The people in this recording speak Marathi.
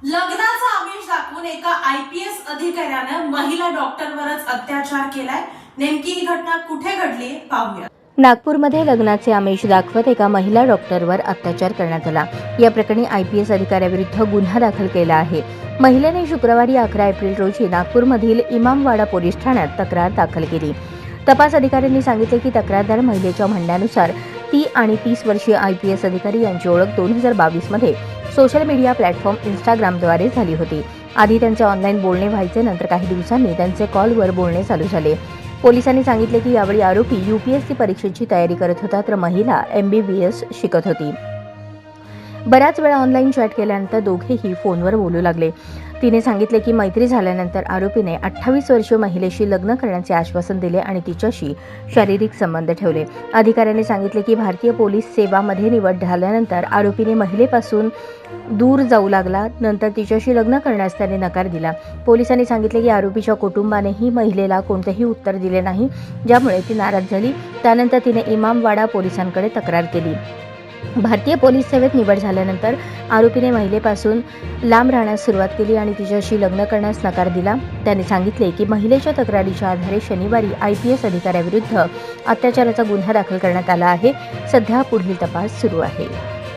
लग्नाचा आमिष दाखवून एका IPS अधिकाऱ्याने महिला डॉक्टरवरच अत्याचार केलाय। नेमकी ही घटना कुठे घडली पाहूया। नागपूरमध्ये लग्नाचे आमिष दाखवत एका महिला डॉक्टरवर अत्याचार करण्यात आला। या प्रकरणी IPS अधिकाऱ्याविरुद्ध गुन्हा दाखल केला आहे। महिलेने शुक्रवारी 11 एप्रिल रोजी नागपूरमधील इमामवाडा पोलीस ठाण्यात तक्रार दाखल केली। तपास अधिकाऱ्यांनी सांगितले की तक्रारदार महिलेच्या म्हणण्यानुसार ती आणि 30 वर्षीय IPS अधिकारी यांची ओळख 2022 मध्ये सोशल मीडिया प्लॅटफॉर्म इंस्टाग्रामद्वारे झाली होती। आधी त्यांचे ऑनलाईन बोलणे व्हायचे, नंतर काही दिवसांनी त्यांचे कॉलवर बोलणे चालू झाले। पोलिसांनी सांगितले की यावेळी आरोपी UPSC परीक्षेची तयारी करत होता, तर महिला MBBS शिकत होती। बराच वेळ ऑनलाईन चॅट केल्यानंतर दोघेही फोनवर बोलू लागले। तिने सांगितले की मैत्री झाल्यानंतर आरोपीने 28 वर्षीय महिलेशी लग्न करण्याचे आश्वासन दिले आणि तिच्याशी शारीरिक संबंध ठेवले। अधिकाऱ्यांनी सांगितले की भारतीय पोलीस सेवामध्ये निवड झाल्यानंतर आरोपीने महिलेपासून दूर जाऊ लागला। नंतर तिच्याशी लग्न करण्यास त्याने नकार दिला। पोलिसांनी सांगितले की आरोपीच्या कुटुंबानेही महिलेला कोणतेही उत्तर दिले नाही, ज्यामुळे ती नाराज झाली। त्यानंतर तिने इमामवाडा पोलिसांकडे तक्रार केली। भारतीय पोलीस सेवेत निवड झाल्यानंतर आरोपीने महिलेपासून लांब राहण्यास सुरुवात केली आणि तिच्याशी लग्न करण्यास नकार दिला। त्याने सांगितले की महिलेच्या तक्रारीच्या आधारे शनिवारी IPS अधिकाऱ्याविरुद्ध अत्याचाराचा गुन्हा दाखल करण्यात आला आहे। सध्या पुढील तपास सुरू आहे।